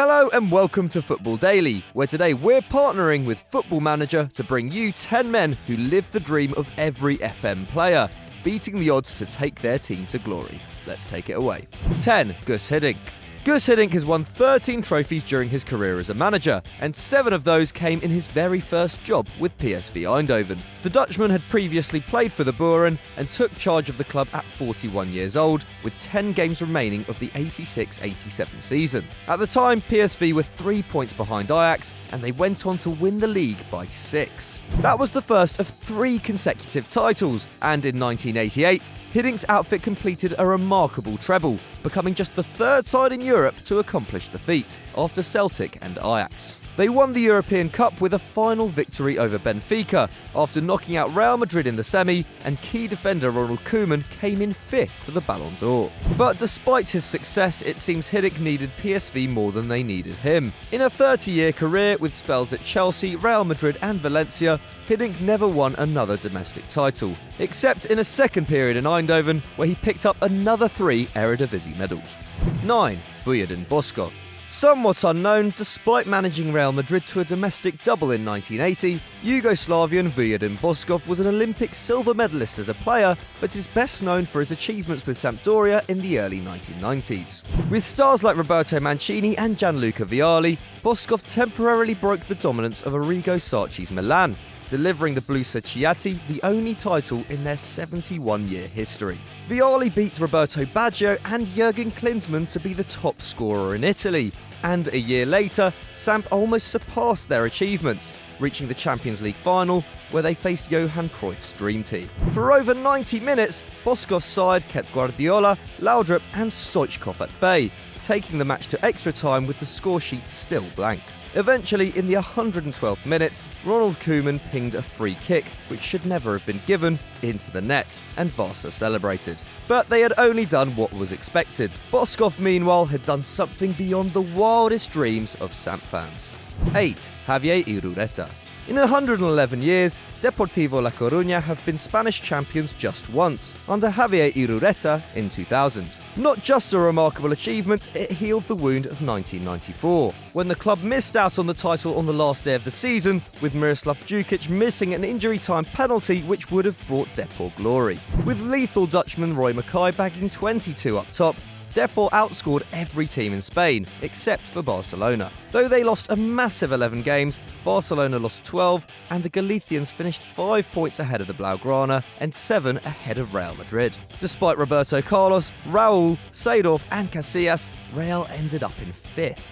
Hello and welcome to Football Daily, where today we're partnering with Football Manager to bring you 10 men who lived the dream of every FM player, beating the odds to take their team to glory. Let's take it away. 10. Guus Hiddink. Guus Hiddink has won 13 trophies during his career as a manager, and 7 of those came in his very first job with PSV Eindhoven. The Dutchman had previously played for the Boeren and took charge of the club at 41 years old, with 10 games remaining of the 86-87 season. At the time, PSV were 3 points behind Ajax, and they went on to win the league by 6. That was the first of 3 consecutive titles, and in 1988, Hiddink's outfit completed a remarkable treble, becoming just the 3rd side in Europe to accomplish the feat, after Celtic and Ajax. They won the European Cup with a final victory over Benfica, after knocking out Real Madrid in the semi, and key defender Ronald Koeman came in 5th for the Ballon d'Or. But despite his success, it seems Hiddink needed PSV more than they needed him. In a 30-year career with spells at Chelsea, Real Madrid and Valencia, Hiddink never won another domestic title, except in a second period in Eindhoven, where he picked up another 3 Eredivisie medals. 9. Weirdin Bosco. Somewhat unknown, despite managing Real Madrid to a domestic double in 1980, Yugoslavian Weirdin Bosco was an Olympic silver medalist as a player, but is best known for his achievements with Sampdoria in the early 1990s. With stars like Roberto Mancini and Gianluca Vialli, Bosco temporarily broke the dominance of Arrigo Sacchi's Milan, delivering the Blu Chiati the only title in their 71-year history. Vialli beat Roberto Baggio and Jurgen Klinsmann to be the top scorer in Italy, and a year later, Samp almost surpassed their achievements, reaching the Champions League final, where they faced Johan Cruyff's dream team. For over 90 minutes, Bosco's side kept Guardiola, Laudrup and Stoichkov at bay, taking the match to extra time with the score sheet still blank. Eventually, in the 112th minute, Ronald Koeman pinged a free kick, which should never have been given, into the net, and Barca celebrated. But they had only done what was expected. Bosco, meanwhile, had done something beyond the wildest dreams of Samp fans. 8. Javier Irureta. In 111 years, Deportivo La Coruña have been Spanish champions just once, under Javier Irureta in 2000. Not just a remarkable achievement, it healed the wound of 1994, when the club missed out on the title on the last day of the season, with Miroslav Djukic missing an injury-time penalty which would have brought Depor glory. With lethal Dutchman Roy Mackay bagging 22 up top, Depor outscored every team in Spain, except for Barcelona. Though they lost a massive 11 games, Barcelona lost 12, and the Galicians finished 5 points ahead of the Blaugrana and 7 ahead of Real Madrid. Despite Roberto Carlos, Raúl, Seedorf and Casillas, Real ended up in 5th.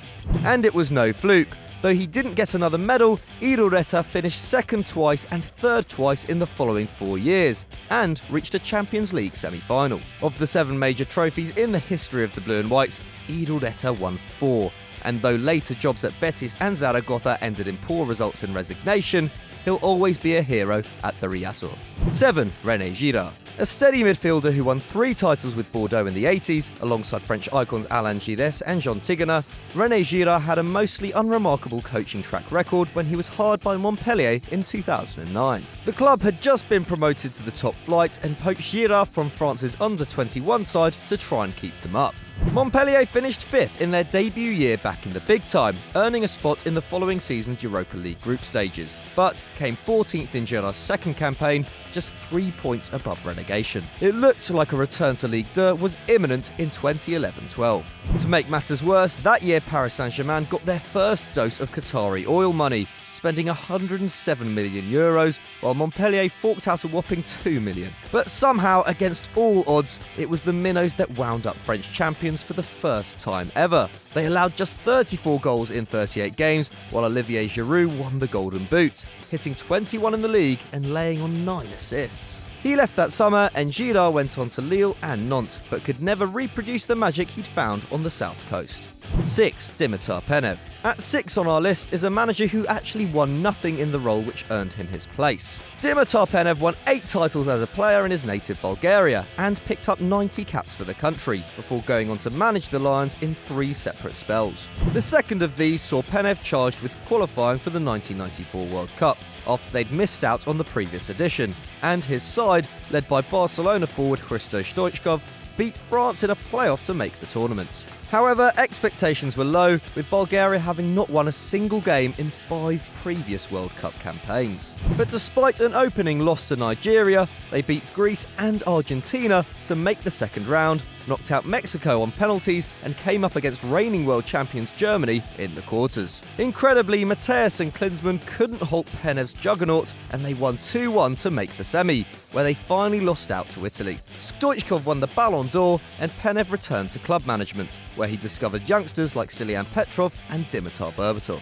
And it was no fluke. Though he didn't get another medal, Irureta finished 2nd twice and 3rd twice in the following 4 years, and reached a Champions League semi-final. Of the 7 major trophies in the history of the Blue and Whites, Irureta won 4, and though later jobs at Betis and Zaragoza ended in poor results and resignation, he'll always be a hero at the Riazor. 7. Rennes Agira. A steady midfielder who won 3 titles with Bordeaux in the 80s, alongside French icons Alain Giresse and Jean Tigana, Rennes Agira had a mostly unremarkable coaching track record when he was hired by Montpellier in 2009. The club had just been promoted to the top flight and poached Gira from France's under-21 side to try and keep them up. Montpellier finished 5th in their debut year back in the big time, earning a spot in the following season's Europa League group stages, but came 14th in Girard's second campaign, just 3 points above relegation. It looked like a return to Ligue 2 was imminent in 2011-12. To make matters worse, that year Paris Saint-Germain got their first dose of Qatari oil money, spending €107 million, while Montpellier forked out a whopping €2 million. But somehow, against all odds, it was the Minnows that wound up French champions for the first time ever. They allowed just 34 goals in 38 games, while Olivier Giroud won the Golden Boot, hitting 21 in the league and laying on 9 assists. He left that summer, and Girard went on to Lille and Nantes, but could never reproduce the magic he'd found on the south coast. 6. Dimitar Penev. At 6 on our list is a manager who actually won nothing in the role which earned him his place. Dimitar Penev won 8 titles as a player in his native Bulgaria and picked up 90 caps for the country, before going on to manage the Lions in 3 separate spells. The second of these saw Penev charged with qualifying for the 1994 World Cup, after they'd missed out on the previous edition, and his side, led by Barcelona forward Hristo Stoichkov, beat France in a playoff to make the tournament. However, expectations were low, with Bulgaria having not won a single game in 5 previous World Cup campaigns. But despite an opening loss to Nigeria, they beat Greece and Argentina to make the second round, knocked out Mexico on penalties, and came up against reigning world champions Germany in the quarters. Incredibly, Matthäus and Klinsmann couldn't halt Penev's juggernaut, and they won 2-1 to make the semi, where they finally lost out to Italy. Stoichkov won the Ballon d'Or, and Penev returned to club management, where he discovered youngsters like Stilian Petrov and Dimitar Berbatov.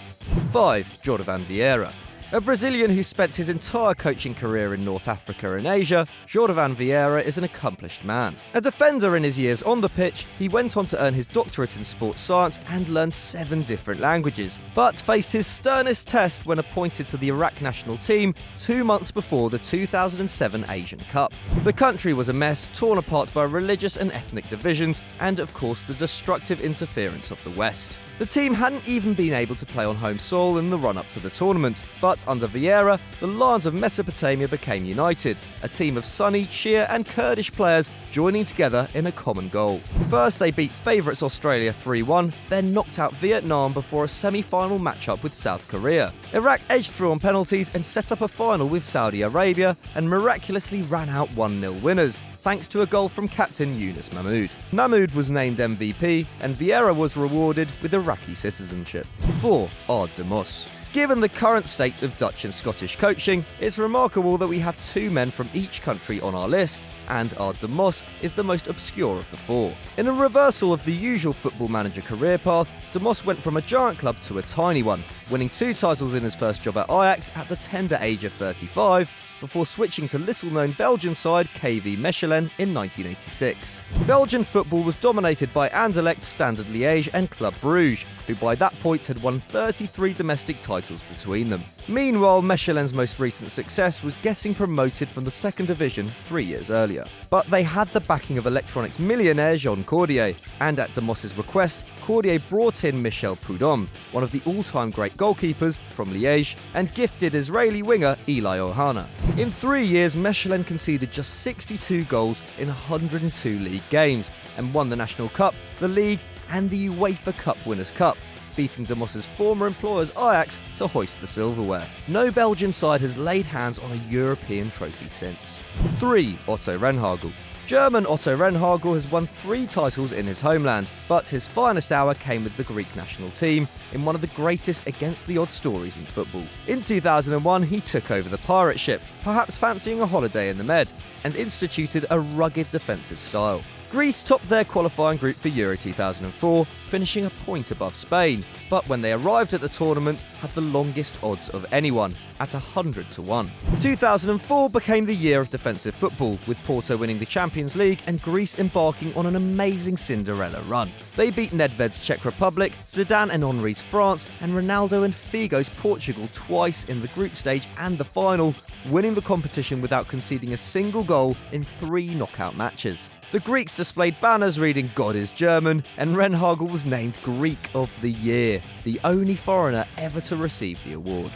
5. Jordan Vieira. A Brazilian who spent his entire coaching career in North Africa and Asia, Jordan Vieira is an accomplished man. A defender in his years on the pitch, he went on to earn his doctorate in sports science and learned 7 different languages, but faced his sternest test when appointed to the Iraq national team 2 months before the 2007 Asian Cup. The country was a mess, torn apart by religious and ethnic divisions, and of course the destructive interference of the West. The team hadn't even been able to play on home soil in the run-up to the tournament, but under Vieira, the Lions of Mesopotamia became united, a team of Sunni, Shia and Kurdish players joining together in a common goal. First, they beat favourites Australia 3-1, then knocked out Vietnam before a semi-final matchup with South Korea. Iraq edged through on penalties and set up a final with Saudi Arabia, and miraculously ran out 1-0 winners, thanks to a goal from captain Yunus Mahmoud. Mahmoud was named MVP, and Vieira was rewarded with Iraqi citizenship. 4. Ard de Mos. Given the current state of Dutch and Scottish coaching, it's remarkable that we have 2 men from each country on our list, and Ard de Mos is the most obscure of the 4. In a reversal of the usual football manager career path, de Mos went from a giant club to a tiny one, winning 2 titles in his first job at Ajax at the tender age of 35, before switching to little-known Belgian side KV Mechelen in 1986. Belgian football was dominated by Anderlecht, Standard Liège and Club Brugge, who by that point had won 33 domestic titles between them. Meanwhile, Mechelen's most recent success was getting promoted from the second division 3 years earlier. But they had the backing of electronics millionaire Jean Cordier, and at de Mos's request, Cordier brought in Michel Prudhomme, one of the all-time great goalkeepers from Liège, and gifted Israeli winger Eli Ohana. In 3 years, Mechelen conceded just 62 goals in 102 league games, and won the National Cup, the League and the UEFA Cup Winners' Cup, beating de Mos's former employers Ajax to hoist the silverware. No Belgian side has laid hands on a European trophy since. 3. Otto Rehhagel. German Otto Rehhagel has won 3 titles in his homeland, but his finest hour came with the Greek national team in one of the greatest against-the-odds stories in football. In 2001, he took over the pirate ship, perhaps fancying a holiday in the Med, and instituted a rugged defensive style. Greece topped their qualifying group for Euro 2004, finishing a point above Spain, but when they arrived at the tournament, had the longest odds of anyone, at 100-1. 2004 became the year of defensive football, with Porto winning the Champions League and Greece embarking on an amazing Cinderella run. They beat Nedved's Czech Republic, Zidane and Henry's France, and Ronaldo and Figo's Portugal twice in the group stage and the final, winning the competition without conceding a single goal in 3 knockout matches. The Greeks displayed banners reading "God is German," and Rehhagel was named Greek of the Year, the only foreigner ever to receive the award.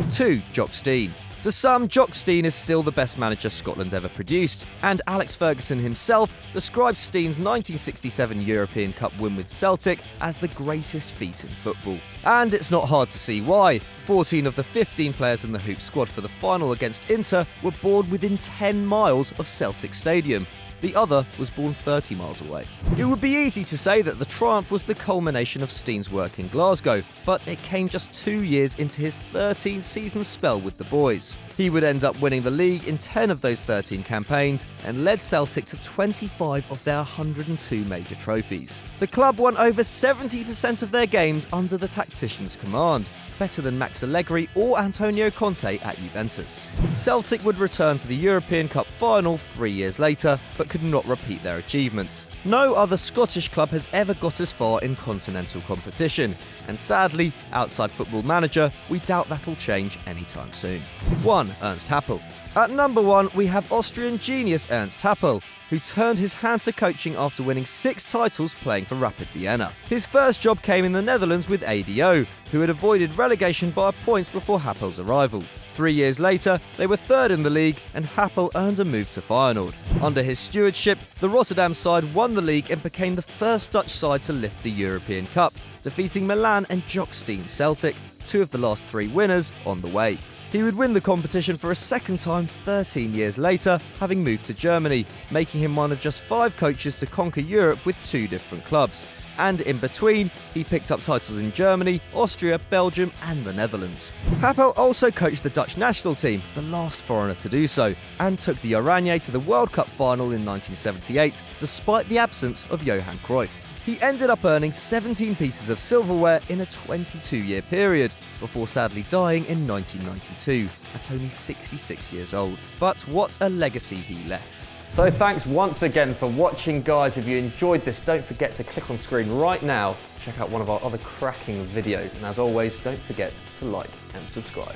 2. Jock Stein. To some, Jock Stein is still the best manager Scotland ever produced, and Alex Ferguson himself describes Stein's 1967 European Cup win with Celtic as the greatest feat in football. And it's not hard to see why. 14 of the 15 players in the Hoop squad for the final against Inter were born within 10 miles of Celtic Stadium. The other was born 30 miles away. It would be easy to say that the triumph was the culmination of Stein's work in Glasgow, but it came just 2 years into his 13-season spell with the boys. He would end up winning the league in 10 of those 13 campaigns and led Celtic to 25 of their 102 major trophies. The club won over 70% of their games under the tactician's command, better than Max Allegri or Antonio Conte at Juventus. Celtic would return to the European Cup final 3 years later, but could not repeat their achievement. No other Scottish club has ever got as far in continental competition, and sadly, outside Football Manager, we doubt that'll change anytime soon. 1. Ernst Happel. At number 1, we have Austrian genius Ernst Happel, who turned his hand to coaching after winning 6 titles playing for Rapid Vienna. His first job came in the Netherlands with ADO, who had avoided relegation by a point before Happel's arrival. 3 years later, they were third in the league and Happel earned a move to Feyenoord. Under his stewardship, the Rotterdam side won the league and became the first Dutch side to lift the European Cup, defeating Milan and Jock Celtic, two of the last 3 winners on the way. He would win the competition for a second time 13 years later, having moved to Germany, making him one of just 5 coaches to conquer Europe with 2 different clubs. And in between, he picked up titles in Germany, Austria, Belgium and the Netherlands. Happel also coached the Dutch national team, the last foreigner to do so, and took the Oranje to the World Cup final in 1978, despite the absence of Johan Cruyff. He ended up earning 17 pieces of silverware in a 22-year period, before sadly dying in 1992, at only 66 years old. But what a legacy he left. So thanks once again for watching, guys. If you enjoyed this, don't forget to click on screen right now, check out one of our other cracking videos, and as always, don't forget to like and subscribe.